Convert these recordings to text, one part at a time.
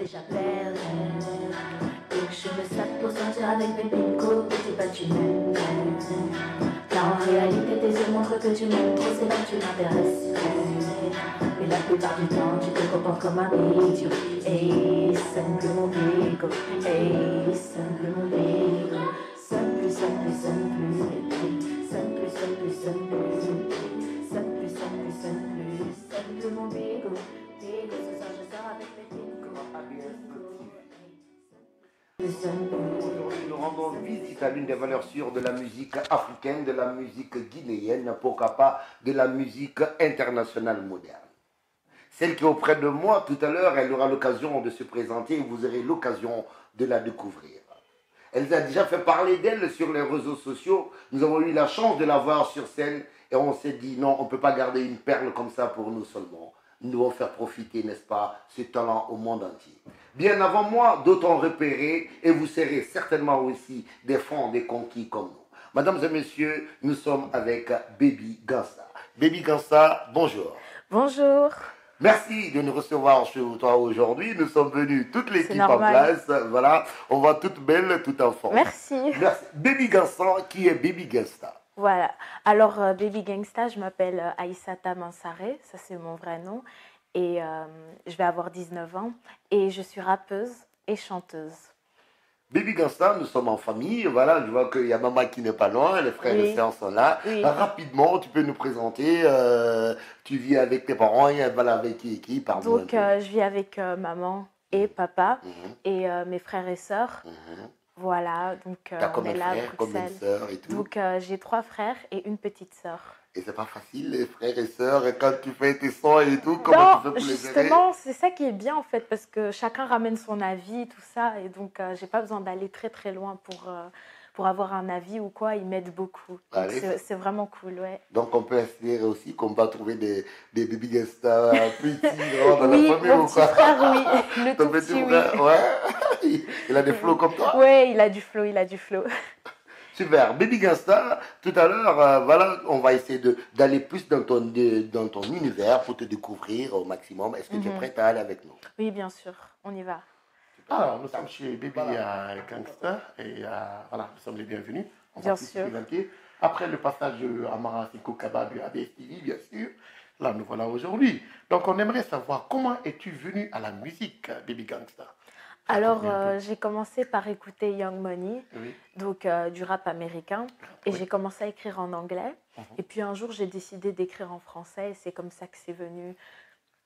déjà perdu. Donc je me sape pour sortir avec mes picots, mais dis pas que tu m'aimes. Car en réalité tes yeux montrent que tu m'aimes trop, c'est là que tu m'intéresses. Et la plupart du temps tu te comportes comme un idiot. Hey, simple mon bigo, hey, simple mon bigo. Simple, simple, simple, simple, simple, simple, simple, simple, simple, simple mon bigo. Bigo, ce soir je sors avec mes Aujourd'hui, nous rendons visite à l'une des valeurs sûres de la musique africaine, de la musique guinéenne, pourquoi pas de la musique internationale moderne. Celle qui est auprès de moi tout à l'heure, elle aura l'occasion de se présenter et vous aurez l'occasion de la découvrir. Elle a déjà fait parler d'elle sur les réseaux sociaux. Nous avons eu la chance de la voir sur scène et on s'est dit non, on ne peut pas garder une perle comme ça pour nous seulement. Nous devons faire profiter, n'est-ce pas, ce talent au monde entier. Bien avant moi, d'autres ont repéré et vous serez certainement aussi des francs, des conquis comme nous. Mesdames et messieurs, nous sommes avec Baby Gansa. Baby Gansa, bonjour. Bonjour. Merci de nous recevoir chez toi aujourd'hui. Nous sommes venus, toute l'équipe en place. Voilà, on va toute belle, tout en forme. Merci. Merci. Baby Gansa, qui est Baby Gangsta? Voilà. Alors, Baby Gangsta, je m'appelle Aïssata Mansaré. Ça, c'est mon vrai nom. Et je vais avoir 19 ans. Et je suis rappeuse et chanteuse. Baby Gangsta, nous sommes en famille. Voilà, je vois qu'il y a maman qui n'est pas loin, les frères et sœurs sont là. Oui. Rapidement, tu peux nous présenter. Tu vis avec tes parents et voilà, avec qui pardon. Donc, je vis avec maman et papa et mes frères et sœurs. Voilà, donc on est là à Bruxelles. Sœurs et tout. Donc, j'ai 3 frères et une petite sœur. Et c'est pas facile, les frères et sœurs, et quand tu fais tes sons et tout, comment tu fais pour les gérer? Justement, c'est ça qui est bien en fait, parce que chacun ramène son avis, tout ça, et donc j'ai pas besoin d'aller très très loin pour avoir un avis ou quoi, ils m'aident beaucoup. C'est vraiment cool, ouais. Donc on peut espérer aussi qu'on va trouver des Baby Gangsta petits dans oui, la famille mon ou quoi? frère, oui, le Ton tout petit petit, frère, oui. Ouais. Il a des flows comme toi? Ouais, il a du flow, il a du flow. Super. Baby Gangsta, tout à l'heure, voilà, on va essayer d'aller plus dans ton univers pour te découvrir au maximum. Est-ce que tu es prête à aller avec nous? Oui, bien sûr, on y va. Alors, nous sommes chez Baby Gangsta et voilà, nous sommes les bienvenus. On Bien va sûr. se présenter. Après le passage à Mara Siko Kaba du ABS-TV, bien sûr, là nous voilà aujourd'hui. Donc, on aimerait savoir comment es-tu venu à la musique, Baby Gangsta? Alors, j'ai commencé par écouter Young Money, Oui. donc du rap américain, et j'ai commencé à écrire en anglais. Et puis un jour, j'ai décidé d'écrire en français, et c'est comme ça que c'est venu.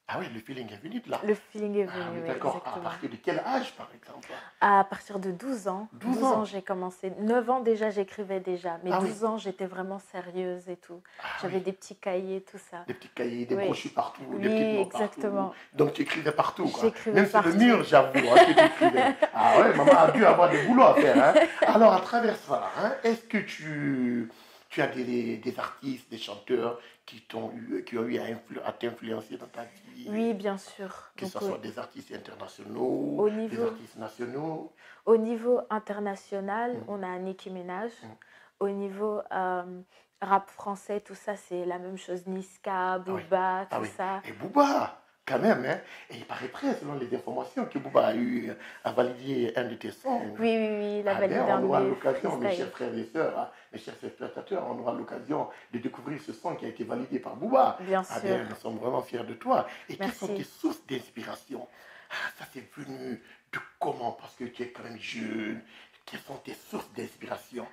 Ah oui, le feeling est venu de là. Le feeling est Ah venu, oui, oui, d'accord. À exactement. partir de quel âge, par exemple? À partir de 12 ans. 12 12 ans. ans, j'ai commencé. 9 ans déjà, j'écrivais déjà. Mais Ah 12 ans, j'étais vraiment sérieuse et tout. J'avais des petits cahiers, tout ça. Des petits cahiers, des Oui. brochures partout, Oui, des petits mots exactement. partout. Donc tu écrivais partout, quoi. J'écrivais Même sur le partout. mur, j'avoue, hein, que tu écrivais. Ah ouais, maman a dû avoir des boulots à faire. Hein. Alors à travers ça, hein, est-ce que tu as des artistes, des chanteurs qui ont eu à t'influencer dans ta vie? Oui, bien sûr. Que ce Donc, soit des artistes internationaux, au des niveau- artistes nationaux. Au niveau international, on a Nicki Minaj. Au niveau rap français, tout ça, c'est la même chose. Niska, Booba, tout ça. Et Booba, quand même, hein. Et il paraîtrait, selon les informations, que Booba a validé un de tes sons. Oui, oui, oui, il a validé On un de aura mes l'occasion, mes freestyles. chers frères et sœurs, hein, mes chers spectateurs, on aura l'occasion de découvrir ce son qui a été validé par Booba. Bien Ah sûr. bien, nous sommes vraiment fiers de toi. Et Merci. quelles sont tes sources d'inspiration? Ça c'est venu de comment? Parce que tu es quand même jeune. Quelles sont tes sources d'inspiration?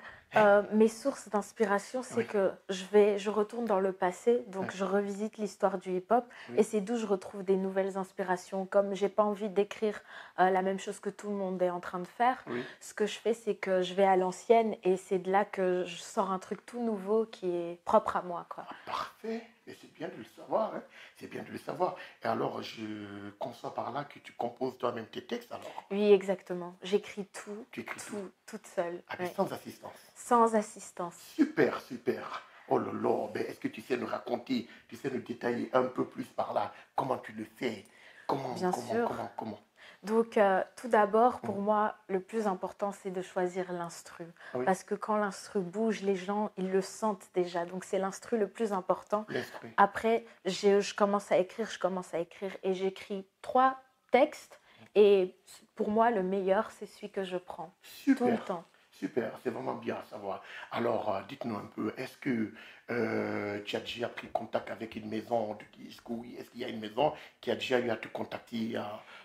Mes sources d'inspiration, c'est que je retourne dans le passé, donc je revisite l'histoire du hip-hop et c'est d'où je retrouve des nouvelles inspirations. Comme j'ai pas envie d'écrire la même chose que tout le monde est en train de faire, ce que je fais, c'est que je vais à l'ancienne et c'est de là que je sors un truc tout nouveau qui est propre à moi, quoi. Ah, parfait, et c'est bien de le savoir, hein. C'est bien de le savoir. Et alors, je conçois par là que tu composes toi-même tes textes, alors? Oui, exactement. J'écris tout, Tu écris tout toute seule. Ah, mais sans assistance. Sans assistance. Super, super. Oh là là, ben, est-ce que tu sais nous raconter, tu sais nous détailler un peu plus par là, comment tu le fais? Comment? Donc, tout d'abord, pour moi, le plus important, c'est de choisir l'instru. Parce que quand l'instru bouge, les gens, ils le sentent déjà. Donc, c'est l'instru le plus important. Après, je commence à écrire et j'écris 3 textes Et pour moi, le meilleur, c'est celui que je prends tout le Super. temps. Super, c'est vraiment bien à savoir. Alors, dites-nous un peu, est-ce que tu as déjà pris contact avec une maison de disques? Oui, est-ce qu'il y a une maison qui a déjà eu à te contacter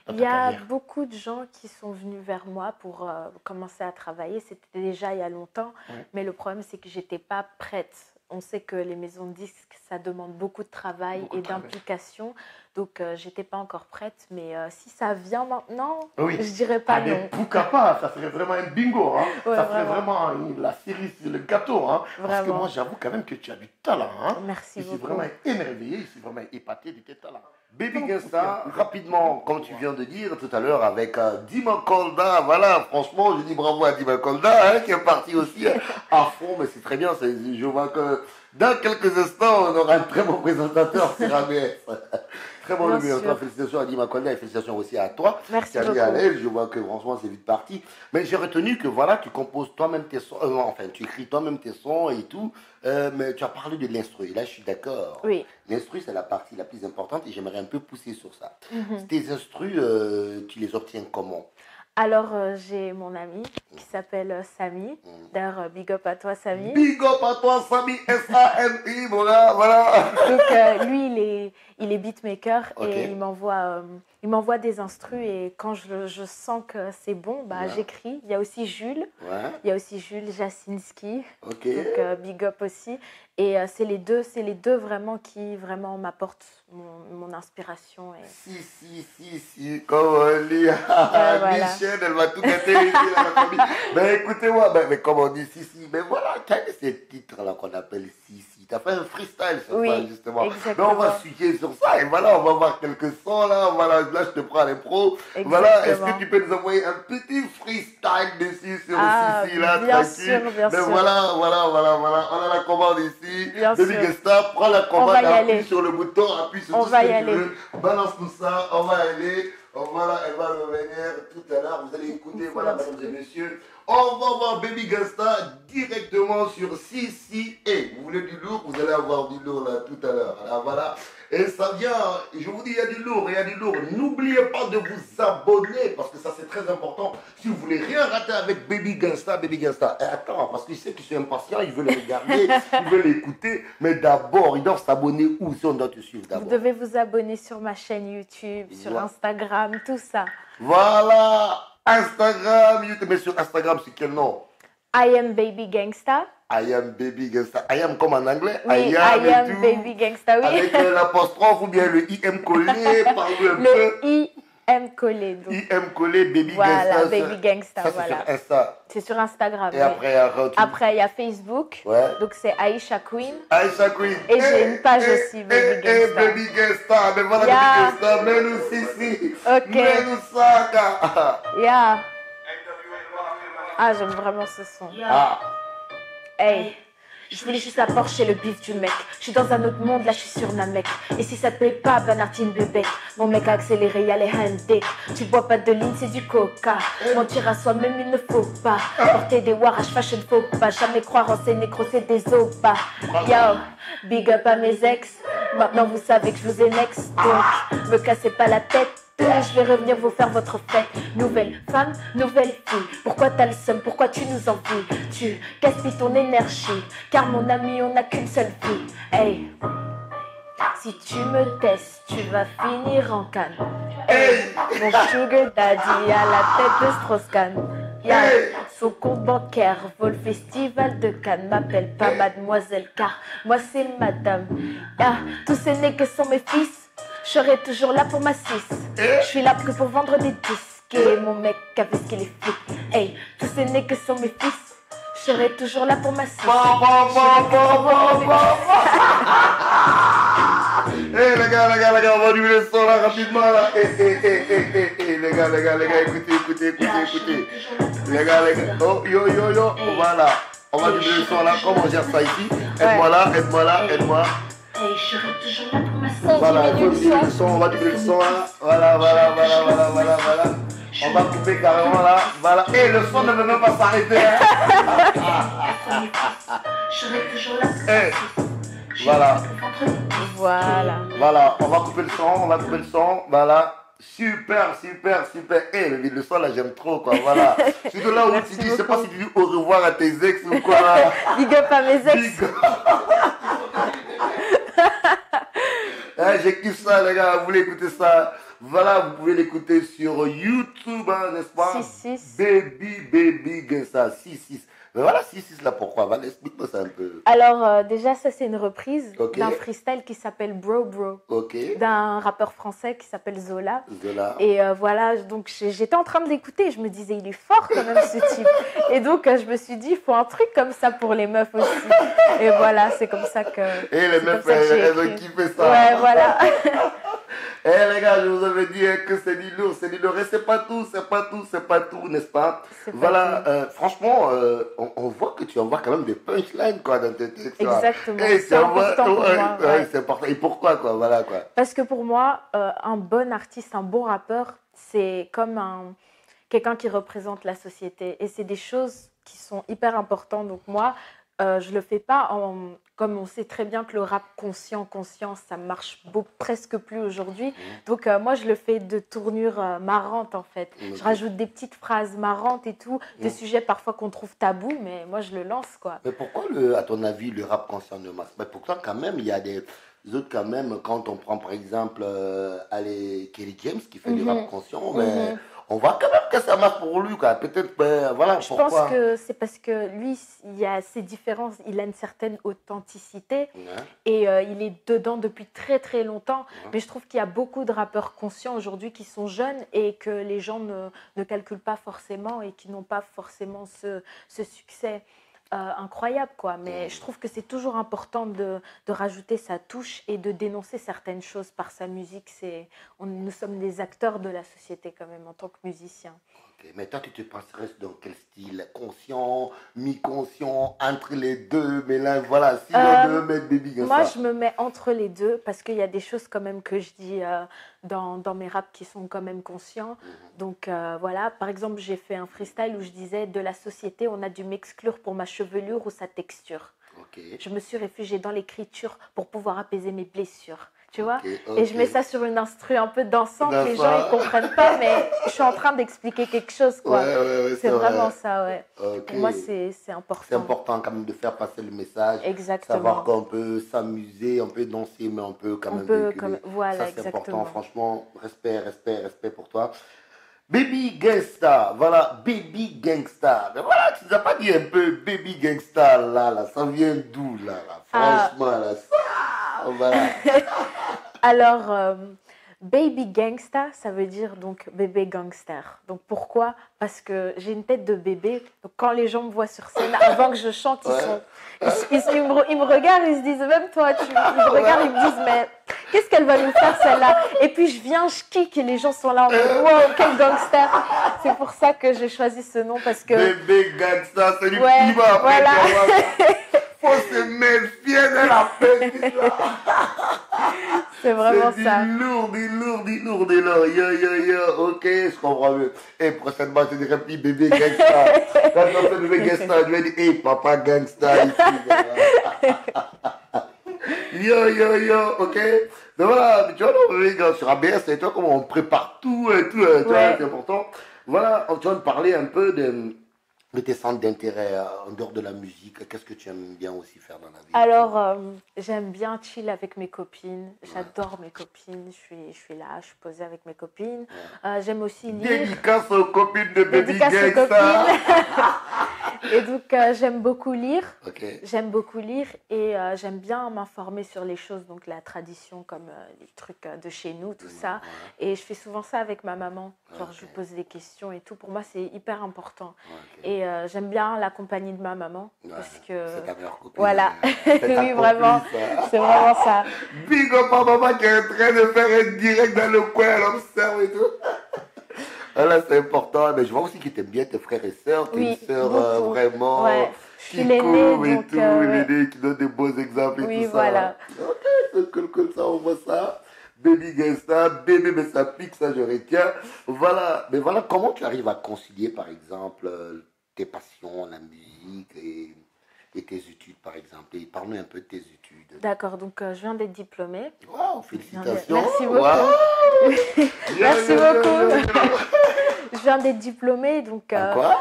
dans Il ta y a carrière? beaucoup de gens qui sont venus vers moi pour commencer à travailler. C'était déjà il y a longtemps, Oui. mais le problème, c'est que j'étais pas prête. On sait que les maisons de disques, ça demande beaucoup de travail Beaucoup et de travail. d'implication. Donc, j'étais pas encore prête. Mais si ça vient maintenant, Oui. je dirais pas Ah, mais non. pourquoi pas? Ça serait vraiment un bingo, hein? Ouais, Ça serait vraiment. vraiment la cerise sur le gâteau, hein? Parce que Vraiment. moi, j'avoue quand même que tu as du talent, hein? Merci Je suis beaucoup. vraiment émerveillé, je suis vraiment épaté de tes talents. Baby Gangsta, rapidement, comme tu viens de dire tout à l'heure avec Dima Kolda, voilà, franchement, je dis bravo à Dima Kolda, hein, qui est parti aussi à fond, mais c'est très bien, je vois que dans quelques instants, on aura un très bon présentateur sur ABS. Très bon Bien numéro. sûr. Félicitations à Dima Kolda et félicitations aussi à toi. Merci Tu as mis beaucoup. à l'aise, je vois que franchement, c'est vite parti. Mais j'ai retenu que voilà, tu composes toi-même tes sons, enfin, tu écris toi-même tes sons et tout, mais tu as parlé de l'instru, là, je suis d'accord. Oui. L'instru, c'est la partie la plus importante et j'aimerais un peu pousser sur ça. Mhm. Tes instrus, tu les obtiens comment? Alors, j'ai mon ami qui s'appelle Samy. D'ailleurs, big up à toi, Samy. Big up à toi, Samy, S-A-M-I, voilà, voilà. Donc, lui, il est beatmaker Ok. et il m'envoie des instrus. Et quand je sens que c'est bon, bah, Ouais. j'écris. Il y a aussi Jules. Ouais, Il y a aussi Jules Jasinski. ok. Donc, big up aussi. Et c'est les deux vraiment qui vraiment m'apportent mon inspiration. Et... Si, comme on dit, voilà. Michel, elle va tout gâter ici, là, la famille. Ben écoutez-moi, mais comme on dit si, mais voilà, quel est ce titre-là qu'on appelle si. T'as fait un freestyle sur Oui, ça, justement. exactement. Mais on va switcher sur ça, et voilà, on va voir quelques sons, là, voilà, là, je te prends les pros. Voilà, est-ce Exactement. que tu peux nous envoyer un petit freestyle dessus sur Ah, Sissi, là, bien tranquille. sûr, bien Mais sûr. voilà, on a la commande ici. Bien Baby sûr. Gangsta, prends la commande, va y appuie aller. sur le bouton, appuie sur On tout va ce y que tu aller. veux. Balance-nous ça, on va aller. Voilà, elle va revenir tout à l'heure. Vous allez écouter, voilà, mesdames et messieurs. On va voir Baby Gangsta directement sur Sissi. Et vous voulez du lourd, vous allez avoir du lourd là tout à l'heure. Alors voilà. Et ça vient, je vous dis, il y a du lourd, il y a du lourd. N'oubliez pas de vous abonner parce que ça c'est très important. Si vous voulez rien rater avec Baby Gangsta. Et attends, parce qu'il sait qu'ils sont impatients, ils veulent le regarder, ils veulent l'écouter. Mais d'abord, ils doivent s'abonner où? Si on doit te suivre Vous d'abord. devez vous abonner sur ma chaîne YouTube, sur Ouais. Instagram, tout ça. Voilà, Instagram, YouTube. Mais sur Instagram, c'est quel nom? I am Baby Gangsta. I am Baby Gangsta. I am comme en anglais. Oui, I I am, et am tout. Baby Gangsta, oui. Avec l'apostrophe ou bien le IM collé, parle-nous un peu. Le IM collé. Donc. IM collé, Baby Voilà, Gangsta. Baby Gangsta, Ça, voilà. c'est sur Insta. C'est sur Instagram. Et oui. après, il y a Facebook. Ouais. Donc, c'est Aisha Queen. Aisha Queen. Et j'ai une page aussi, Baby Gangsta. Baby Gangsta. Mais voilà, Yeah. Baby Gangsta. Mets-nous Sissi. Ok. Mets-nous Saka. Yeah. Ah, j'aime vraiment ce son. Ah. Hey. Je voulais juste la Porsche et le bif du mec. Je suis dans un autre monde, là je suis sur Namek. Et si ça te plaît pas, Bernardine bébé. Mon mec a accéléré, y'a les handek. Tu bois pas de ligne, c'est du coca. Mentir à soi-même, il ne faut pas. Porter des warash fashion, faut pas. Jamais croire en ces négros, c'est des opas. Yo, big up à mes ex. Maintenant vous savez que je vous ai next. Donc, me cassez pas la tête. Je vais revenir vous faire votre fête. Nouvelle femme, nouvelle fille. Pourquoi t'as le seum, pourquoi tu nous envies? Tu gaspilles ton énergie. Car mon ami, on n'a qu'une seule vie. Hey, si tu me testes, tu vas finir en canne. Hey, mon sugar daddy à la tête de Strauss-Kahn. Yeah, son compte bancaire vaut le festival de Cannes. M'appelle pas mademoiselle car moi c'est madame. Yeah, tous ces nègres sont mes fils. Je serai toujours là pour ma cisse. Je suis là que pour vendre des disques. Et mon mec a vu ce qu'il est flic. Hey, tous ces nègres sont mes fils. Je serai toujours là pour ma cisse. Eh les gars, on va allumer le son là rapidement là. Les gars, écoutez. Les gars, oh yo, voilà. On va allumer le son là, comment on gère ça ici? Aide-moi là. Hey, je serai toujours là pour ma cause. Voilà, il faut diminuer le son, on va diminuer le son là. Voilà. On va couper carrément là. Voilà. Et le son ne veut même pas s'arrêter. Je serai toujours là pour Eh, ma cause. voilà. Voilà. Voilà, on va couper le son, voilà. Super, super, super. Eh, le son là, j'aime trop, quoi. Voilà. C'est de là où Merci tu dis, je sais pas beaucoup. si tu dis au revoir à tes ex ou quoi. Big up à mes ex. Big up. Ah, j'ai kiffé ça, les gars. Vous voulez écouter ça? Voilà, vous pouvez l'écouter sur YouTube, hein, n'est-ce pas? 6-6. Baby Gangsta 6-6. Mais voilà, 6-6 là, pourquoi? Voilà, explique-moi ça un peu. Alors, déjà, ça, c'est une reprise Ok. d'un freestyle qui s'appelle Bro Bro, Ok. d'un rappeur français qui s'appelle Zola. Zola. Et voilà, donc j'étais en train de l'écouter, je me disais, il est fort quand même ce type. Et donc, je me suis dit, il faut un truc comme ça pour les meufs aussi. Et voilà, c'est comme ça que. Et les c'est meufs, comme ça que j'ai elles ont écrit. kiffé ça. Ouais, voilà. Eh les gars, je vous avais dit que c'est du lourd, c'est du lourd. Et c'est pas tout, c'est pas tout, c'est pas tout, n'est-ce pas? C'est pas Voilà, tout. franchement, on voit que tu envoies quand même des punchlines, quoi, dans tes textes. quoi. Exactement, Et c'est important pour ouais, moi, ouais, ouais. c'est important. Et pourquoi, quoi, voilà, quoi. Parce que pour moi, un bon artiste, un bon rappeur, c'est comme quelqu'un qui représente la société. Et c'est des choses qui sont hyper importantes. Donc moi, je le fais pas comme on sait très bien que le rap conscient, ça marche presque plus aujourd'hui. Donc moi, je le fais de tournure marrante en fait. Ok. Je rajoute des petites phrases marrantes et tout, des sujets parfois qu'on trouve tabous, mais moi, je le lance quoi. Mais pourquoi, à ton avis, le rap conscient ne marche pas? Pourtant, quand même, il y a des autres, quand même, quand on prend par exemple, allez, Kelly James qui fait du rap conscient, mais on voit quand même que ça marche pour lui, quoi. Peut-être, voilà, Je pourquoi. pense que c'est parce que lui, il y a ses différences, il a une certaine authenticité Ouais. et il est dedans depuis très très longtemps. Mais je trouve qu'il y a beaucoup de rappeurs conscients aujourd'hui qui sont jeunes et que les gens ne calculent pas forcément et qui n'ont pas forcément ce succès incroyable, quoi. Mais je trouve que c'est toujours important de rajouter sa touche et de dénoncer certaines choses par sa musique. Nous sommes des acteurs de la société quand même en tant que musiciens. Ok, mais toi, tu te passerais dans quel style? Conscient, mi-conscient, entre les deux, mais là, voilà, si on devait mettre Baby Gangsta. Moi, je me mets entre les deux parce qu'il y a des choses quand même que je dis dans mes raps qui sont quand même conscients. Donc voilà, par exemple, j'ai fait un freestyle où je disais de la société, on a dû m'exclure pour ma chevelure ou sa texture. Ok. Je me suis réfugiée dans l'écriture pour pouvoir apaiser mes blessures. Tu vois? Ok, Et je ok. mets ça sur une instru un peu dansante. Les Dansant. gens, ils comprennent pas, mais je suis en train d'expliquer quelque chose, quoi. Ouais, C'est vrai. vraiment ça, ouais. Ok. Pour moi, c'est important. C'est important quand même de faire passer le message. Exactement. Savoir qu'on peut s'amuser, on peut danser, mais on peut quand On même peut véhiculer. comme- voilà, Ça, c'est exactement. important. Franchement, respect pour toi. Baby Gangsta, voilà, Baby Gangsta. Mais voilà, tu n'as pas dit un peu Baby Gangsta, là, ça vient d'où, là, franchement, là, ça, voilà. Alors, baby gangsta, ça veut dire donc bébé gangster. Donc pourquoi? Parce que j'ai une tête de bébé. Donc quand les gens me voient sur scène, avant que je chante, ils me regardent, ils se disent, même toi, ils me regardent, ils me disent, mais qu'est-ce qu'elle va nous faire celle-là? Et puis je viens, je kick et les gens sont là en mode, wow, quel gangster. C'est pour ça que j'ai choisi ce nom parce que... Baby Gangsta, c'est du Ouais, piment après, voilà. tu vois. Faut se méfier de la peine. C'est vraiment C'est ça. du lourd. Yo, ok, je comprends mieux. Et prochainement, je dirais plus bébé gangsta. Quand on fait bébé gangsta, je vais dire, hey, papa gangsta ici. Yo, ok. Donc voilà, tu vois, non, sur ABS, c'est toi comment on prépare tout et tout, tu vois, c'est important. Voilà, tu vas me parler un peu de tes centres d'intérêt en dehors de la musique. Qu'est-ce que tu aimes bien aussi faire dans la vie? Alors, j'aime bien chill avec mes copines. J'adore mes copines. Je suis là, je suis posée avec mes copines. J'aime aussi lire. Dédicace aux copines de Baby Dédicace aux Gangsta. copines. Et donc, j'aime beaucoup lire. Ok. J'aime beaucoup lire et j'aime bien m'informer sur les choses, donc la tradition, comme les trucs de chez nous, tout ça. Et je fais souvent ça avec ma maman. Genre, je lui pose des questions et tout. Pour moi, c'est hyper important. Et j'aime bien la compagnie de ma maman. Parce que... C'est ta meilleure copine. Voilà. C'est ta Oui, vraiment. complice, hein. C'est vraiment ça. Big up à maman qui est en train de faire un direct dans le coin, elle observe et tout. Voilà, c'est important. Mais je vois aussi que tu aimes bien tes frères et sœurs. Tu es Oui, une sœur beaucoup. vraiment Ouais. Je suis qui l'aînée, court et donc, tout, ouais. l'aînée qui donne des beaux exemples et Oui, tout voilà. ça. Ok, c'est cool, ça, on voit ça. Baby Gangsta, bébé, mais ça pique, ça je retiens. Voilà, mais voilà, comment tu arrives à concilier, par exemple, tes passions, la musique et tes études, par exemple. Et parle-nous un peu de tes études. D'accord, donc je viens d'être diplômée. Waouh, félicitations. Merci beaucoup. Wow. Merci beaucoup. Je viens d'être diplômée, donc Quoi?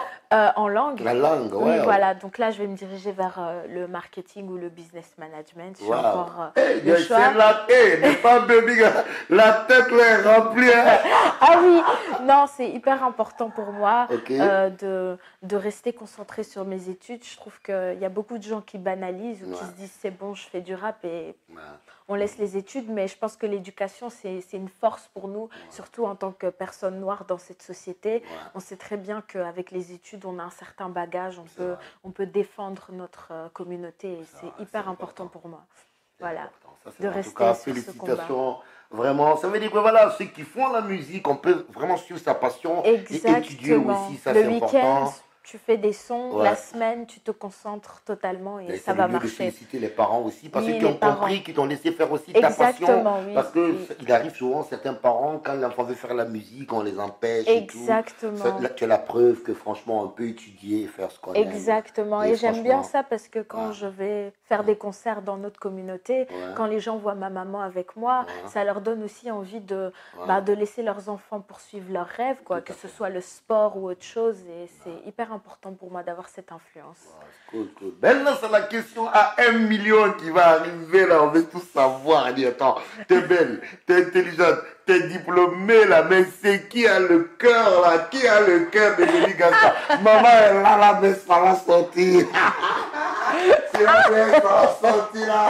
en langue. La langue, Oui, ouais. voilà. Donc là, je vais me diriger vers le marketing ou le business management. Je suis Wow. encore Hey, le choix. n'est pas baby, la tête là est remplie. Hein. Ah oui, non, c'est hyper important pour moi Ok. de rester concentrée sur mes études. Je trouve qu'il y a beaucoup de gens qui banalisent ou qui Ouais. se disent c'est bon, je fais du rap et Ouais. on laisse les études. Mais je pense que l'éducation, c'est une force pour nous, surtout en tant que personne noire dans cette société. Ouais. On sait très bien qu'avec les études, on a un certain bagage, C'est vrai. on peut défendre notre communauté et c'est vrai, hyper c'est important important. pour moi. C'est Voilà. important. Ça, c'est De en tout rester cas, sur ce félicitations. Vraiment, ça veut dire que voilà, ceux qui font la musique, on peut vraiment suivre sa passion et étudier Exactement. aussi, ça Le c'est week-end, important. tu fais des sons. Ouais. La semaine, tu te concentres totalement et Et ça c'est va le lieu de marcher. féliciter les parents aussi, parce Oui, qu'ils les ont parents. compris, qu'ils t'ont laissé faire aussi ta passion. Exactement, oui. Parce que Oui. il arrive souvent, certains parents, quand l'enfant veut faire la musique, on les empêche et tout. Exactement. Là, tu as la preuve que franchement, on peut étudier et faire ce qu'on aime. Exactement. Et Et j'aime bien franchement, ça parce que quand ouais. je vais faire des concerts dans notre communauté, Ouais. quand les gens voient ma maman avec moi, Ouais. ça leur donne aussi envie de, Ouais. de laisser leurs enfants poursuivre leurs rêves, quoi, Tout à que ce fait. soit le sport ou autre chose. Et c'est hyper important pour moi d'avoir cette influence. Cool, cool. Maintenant, c'est la question à 1 million qui va arriver là. On veut tout savoir. Elle dit, attends, t'es belle, t'es intelligente, t'es diplômée là, mais c'est qui a le cœur là? Qui a le cœur de Baby Gasta? Maman est là, là, mais ça va sortir. C'est vrai, ça va sortir là.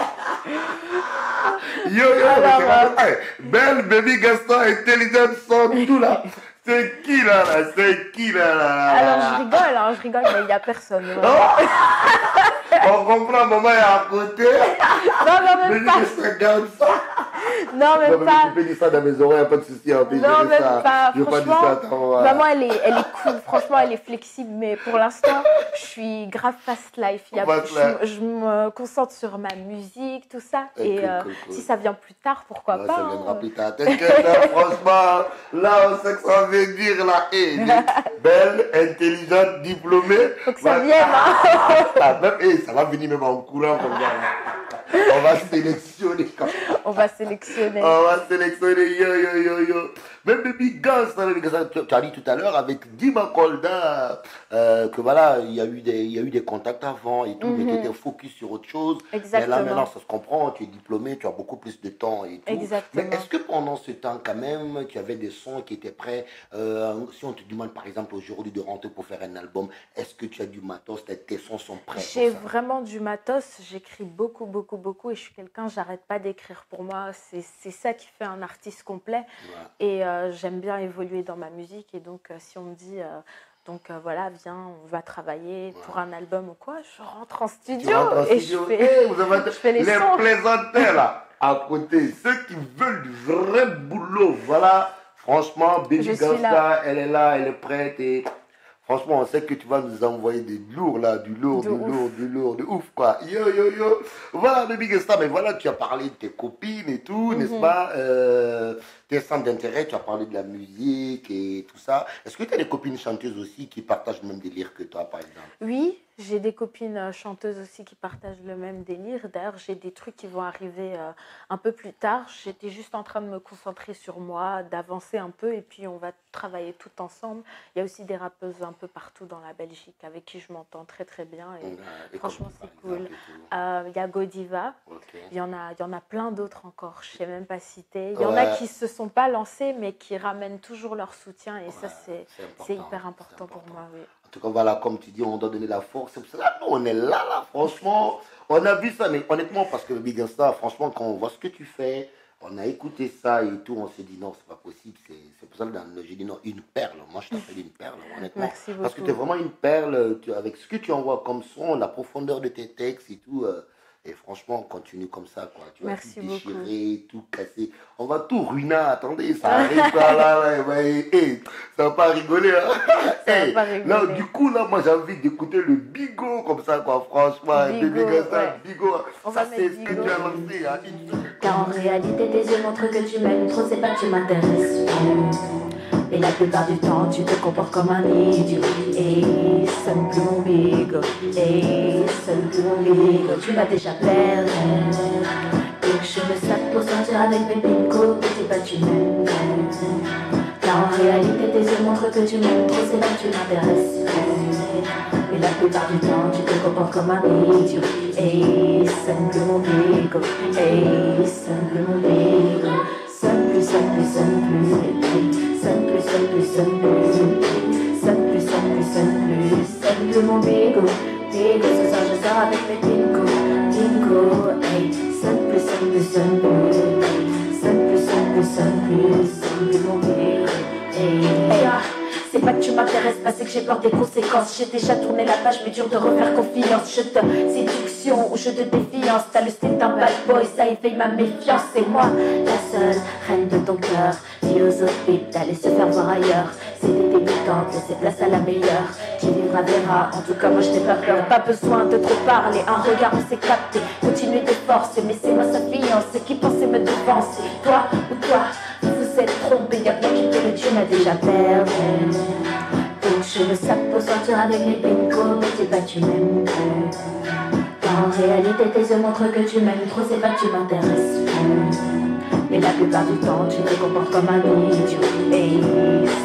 Yo, yo, Alors, hey, belle Baby Gaston, intelligente, sort tout là. C'est qui là, là? C'est qui là? Alors je rigole, mais il n'y a personne. Voilà. On comprend, maman est à côté. Non, Mais même pas. je regarde ça. Non, Non, même mais pas. tu peux dire ça dans mes oreilles, pas de souci. On peut Non, gérer même ça. pas. Je veux pas dire Franchement, ça à ta maman. maman, elle est cool. Franchement, elle est flexible. Mais pour l'instant, je suis grave fast life. Fast life. Je me concentre sur ma musique, tout ça. Et Cool. si ça vient plus tard, pourquoi Ouais, pas. ça viendra hein. plus tard. T'inquiète, là, franchement, là, on sait que ça veut dire, là, belle, intelligente, diplômée. Faut que ça vienne. Hein. Ça va venir même en courant comme ça. Là. On va sélectionner comme ça. On va sélectionner. On va sélectionner, yo. Mais Baby Gasta, tu as dit tout à l'heure avec Dima Kolda que voilà, il y a eu des contacts avant et tout, mais tu étais focus sur autre chose. Exactement. Mais là maintenant, ça se comprend, tu es diplômé, tu as beaucoup plus de temps et tout. Exactement. Mais est-ce que pendant ce temps, quand même, tu avais des sons qui étaient prêts si on te demande par exemple aujourd'hui de rentrer pour faire un album, est-ce que tu as du matos, tes sons sont prêts? J'ai vraiment du matos, j'écris beaucoup et je suis quelqu'un, j'arrête pas d'écrire. Pour moi, c'est ça qui fait un artiste complet. Ouais. Et j'aime bien évoluer dans ma musique. Et donc, si on me dit, voilà, viens, on va travailler pour un album ou quoi, je rentre en studio, et je fais les sons. Plaisantins là, à côté, ceux qui veulent du vrai boulot, voilà, franchement, Baby Gasta, elle est là, elle est prête et franchement, on sait que tu vas nous envoyer du lourd là, du lourd, de ouf quoi. Yo. Voilà Baby Gasta, mais voilà, tu as parlé de tes copines et tout, n'est-ce pas? Tes centres d'intérêt, tu as parlé de la musique et tout ça. Est-ce que tu as des copines chanteuses aussi qui partagent le même délire que toi par exemple? Oui, j'ai des copines chanteuses aussi qui partagent le même délire. D'ailleurs, j'ai des trucs qui vont arriver un peu plus tard. J'étais juste en train de me concentrer sur moi, d'avancer un peu et puis on va travailler tout ensemble. Il y a aussi des rappeuses un peu partout dans la Belgique avec qui je m'entends très très bien et franchement c'est cool. Il y a Godiva, il y en a plein d'autres encore, je ne sais même pas citer. Il y en a qui se sont pas lancés mais qui ramènent toujours leur soutien et ça c'est hyper important pour moi. Oui. En tout cas, voilà, comme tu dis, on doit donner la force. C'est pour ça, nous, on est là, franchement. On a vu ça, mais honnêtement, parce que Baby Gasta, franchement, quand on voit ce que tu fais, on a écouté ça et tout, on s'est dit non, c'est pas possible. C'est pour ça que j'ai dit non, une perle. Moi, je t'appelle une perle, honnêtement. Merci beaucoup. Parce que tu es vraiment une perle, avec ce que tu envoies comme son, la profondeur de tes textes et tout. Et franchement, continue comme ça, quoi. Tu vas tout déchirer, tout casser. On va tout ruiner. Attendez, ça arrive là. Ça va pas rigoler. Hein. Ça va pas rigoler. Là, du coup, là, moi, j'ai envie d'écouter le bigot comme ça, quoi. Franchement, bigot. Ça, c'est ce que tu as lancé. Hein. Car en réalité, tes yeux montrent que tu m'aimes trop, c'est pas que tu m'intéresses plus. Et la plupart du temps, tu te comportes comme un idiot. Et sonne plus mon bigo. Hey, sonne plus mon bigo. Tu m'as déjà perdu. Donc je me sape pour sortir avec mes bingos. Que t'es pas tu m'aimes. Car en réalité tes yeux montrent que tu m'aimes trop. C'est là que tu m'intéresses. Mais la plupart du temps tu te comportes comme un idiot. Hey, sonne plus mon bigo. Hey, sonne plus mon bigo. Sonne plus, sonne plus, sonne plus. Sonne plus, sonne plus, sonne plus. Sonne plus, sonne plus, sonne plus. Sonne plus mon bigo. Bigo, ce soir je sors avec mes bingos. Bingo, hey. Sonne plus, sonne plus, sonne plus. Sonne plus, sonne plus, sonne plus. Sonne plus mon bigo. Hey. C'est pas que tu m'intéresses pas, c'est que j'ai peur des conséquences. J'ai déjà tourné la page, mais dur de refaire confiance. Je te séduction ou je te défiance. T'as le style d'un bad boy, ça éveille ma méfiance. C'est moi, la seule reine de ton cœur. Philosophie d'aller se faire voir ailleurs. C'est des débutantes, laissez place à la meilleure. Qui vivra verra, en tout cas moi je n'ai pas peur. Pas besoin de trop parler, un regard on s'est capté. Continuez de forcer, mais c'est moi sa fiancée qui pensait me devancer. Toi ou toi, vous vous êtes trompé, y'a bien qui peut le Dieu m'a déjà perdu. Donc je me sape pour sortir avec les bingos, mais t'es pas tu m'aimes plus. Car en réalité tes yeux montrent que tu m'aimes trop, c'est pas que tu m'intéresses plus. Mais la plupart du temps tu te comportes comme un idiot. Hey,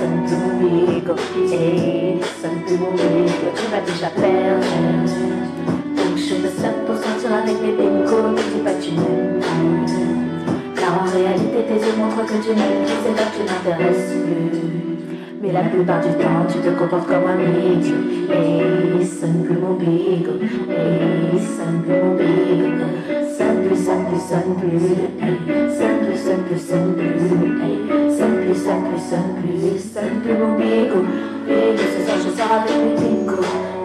sonne plus mon bigo. Hey, sonne plus mon bigo. Tu m'as déjà perdu. Donc je me sape pour sortir avec mes bingos, mais t'es pas tu m'aimes plus. Car en réalité tes yeux montrent que tu m'aimes, c'est pas que tu m'intéresses plus. Mais la plupart du temps tu te comportes comme un idiot. Hey, sonne plus mon bigo. Hey, sonne plus mon bigo. Sonne plus, sonne plus, sonne plus. Hey, sonne plus, sonne plus, sonne plus. Hey, sonne plus, sonne plus, sonne plus. Sonne plus mon bigo. Bigo, ce soir je sors avec mes bingo.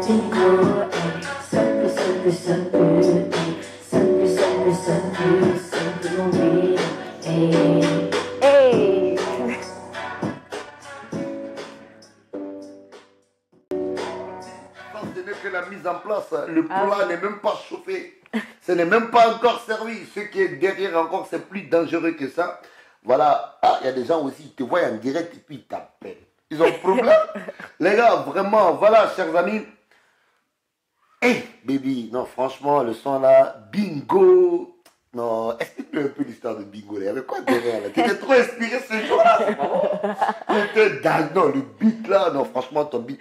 Bingo, hey, sonne plus, sonne plus, sonne plus. Hey, sonne plus, sonne plus, sonne plus. Sonne plus mon bigo. Hey, hey. Ce n'est que la mise en place. Le plat n'est même pas chauffé. Ce n'est même pas encore servi. Ce qui est derrière encore, c'est plus dangereux que ça. Voilà. Ah, il y a des gens aussi, ils te voient en direct et puis ils t'appellent. Ils ont problème. Les gars, vraiment, voilà, chers amis. Hey, baby, non, franchement, le son là, bingo. Non, explique-moi un peu l'histoire de bingo. Il y avait quoi derrière là? Tu étais trop inspiré ce jour-là, c'est pas bon. Non, le beat là, non, franchement, ton beat.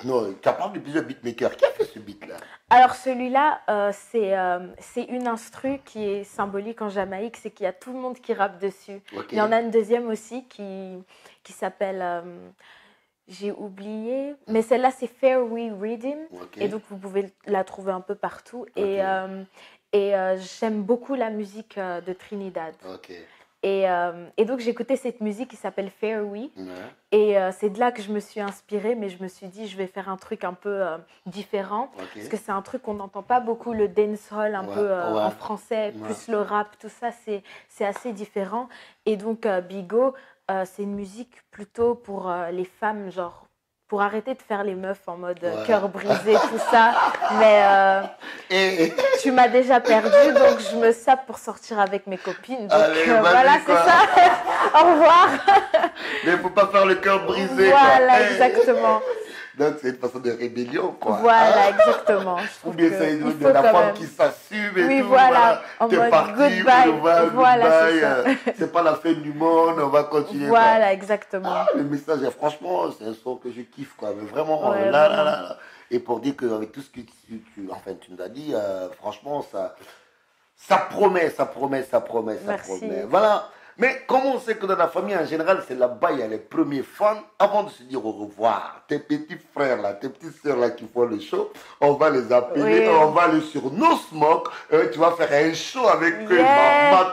Non, tu as parlé de plusieurs beatmakers. Qui a fait ce beat là? Alors celui-là, c'est une instru qui est symbolique en Jamaïque, c'est qu'il y a tout le monde qui rappe dessus. Okay. Il y en a une deuxième aussi qui s'appelle, j'ai oublié, mais celle-là c'est Fairway Rhythm, et donc vous pouvez la trouver un peu partout. Et j'aime beaucoup la musique de Trinidad. Et donc j'écoutais cette musique qui s'appelle Fairway. Et c'est de là que je me suis inspirée, mais je me suis dit je vais faire un truc un peu différent. Parce que c'est un truc qu'on n'entend pas beaucoup, le dancehall un peu en français, plus le rap, tout ça, c'est assez différent. Et donc Bigo, c'est une musique plutôt pour les femmes, genre pour arrêter de faire les meufs en mode cœur brisé, tout ça. Mais tu m'as déjà perdu, donc je me sape pour sortir avec mes copines. Donc allez, voilà, c'est ça. Au revoir. Mais il ne faut pas faire le cœur brisé. Voilà, quoi. exactement. Donc c'est une façon de rébellion, quoi. Voilà, exactement. Ou bien c'est de la femme qui s'assume et tout. Voilà. En t'es mode parti, goodbye. Voilà, c'est pas la fin du monde, on va continuer. Voilà, exactement. Ah, le message, franchement, c'est un son que je kiffe, quoi. Mais vraiment, là. Et pour dire qu'avec tout ce que tu nous as dit, franchement, ça promet. Merci. Voilà. Mais comme on sait que dans la famille, en général, c'est là-bas, il y a les premiers fans. Avant de se dire au revoir, tes petits frères, là, tes petites sœurs là, qui font le show, on va les appeler, on va aller sur No Smoke. Tu vas faire un show avec eux.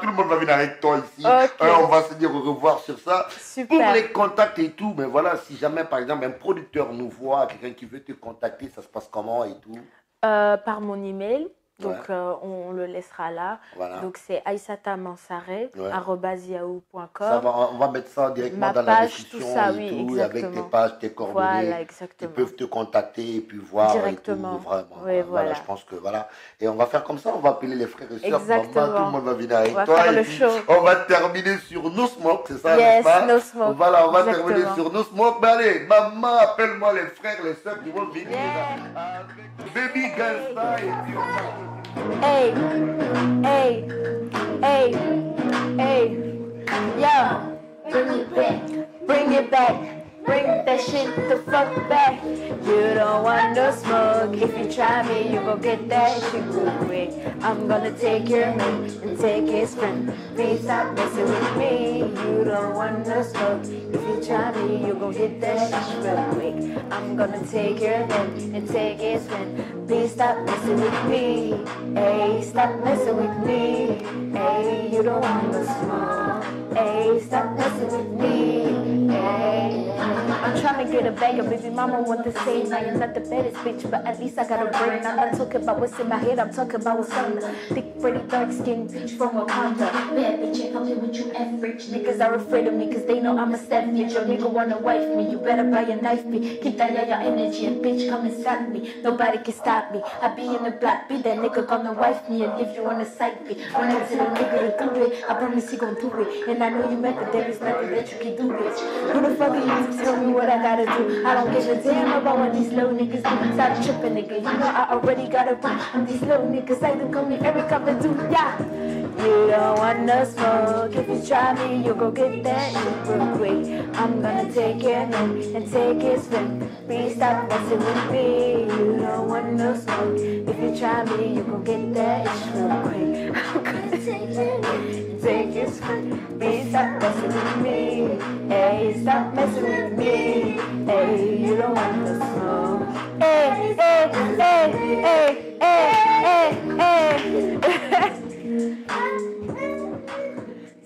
Tout le monde va venir avec toi ici. On va se dire au revoir sur ça. Super. Pour les contacts et tout. Mais voilà, si jamais, par exemple, un producteur nous voit, quelqu'un qui veut te contacter, ça se passe comment et tout? Par mon email. Donc, on le laissera là. Voilà. Donc, c'est aissatamansare@yahoo.com. Ça va, on va mettre ça directement Ma dans la page, description tout ça, et oui, tout, exactement. avec tes pages, tes coordonnées. Voilà, Ils exactement. peuvent te contacter et puis voir Directement. et tout, vraiment. Oui, Voilà, je pense que voilà. Et on va faire comme ça, on va appeler les frères et sœurs, Exactement. maman, tout le monde va venir avec On va toi. faire Et le puis, show. on va terminer sur No Smoke, c'est ça, Yes, n'est-ce pas? No Smoke. Voilà, on va Exactement. terminer sur No Smoke. Mais allez, maman, appelle-moi les frères, les sœurs qui vont venir. Yeah. Avec Baby Gangsta et puis on va... Hey, hey, hey, hey, yo, bring it back, bring that shit the fuck back. You don't want no smoke, if you try me, you gon' get that shit real quick. I'm gonna take your man and take his friend. Please stop messing with me. You don't want no smoke, if you try me, you gon' get that shit real quick. I'm gonna take your man and take his friend. Please stop messing with me. Hey, stop messing with me. Hey, you don't want no smoke. Hey, stop messing with me. Hey, I'm trying to get a bag of baby mama want the same. I am not the baddest bitch, but at least I got a brain. I'm not talking about what's in my head, I'm talking about what's on the thick, pretty, dark skin bitch from Wakanda. Bad bitch, ain't fucking with you average. Niggas are afraid of me cause they know I'm a savage. Your nigga wanna wife me, you better buy a knife me. Keep that your energy and bitch come and stop me. Nobody can stop me. I be in the block, be that nigga gonna wife me and if you wanna sight me. When I tell a nigga to do it, I promise he gon' do it. And I know you mad, but there is nothing that you can do, bitch. Who the fuck are you to tell me what I gotta do? I don't give a damn about what these little niggas do. Stop tripping, nigga. You know I already got a book on these little niggas. I do call me every couple do, yeah. You don't want no smoke. If you try me, you go get that shit real quick. I'm gonna take your man and take his friend. Please stop messing with me. You don't want no smoke. If you try me, you gon' get that shit real quick. I'm gonna take your man, take his friend. Please stop messing with me. Hey, stop messing with me. Hey, you don't want no smoke. Hey, hey, hey, hey, hey, hey, hey.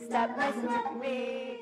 Stop messing with me.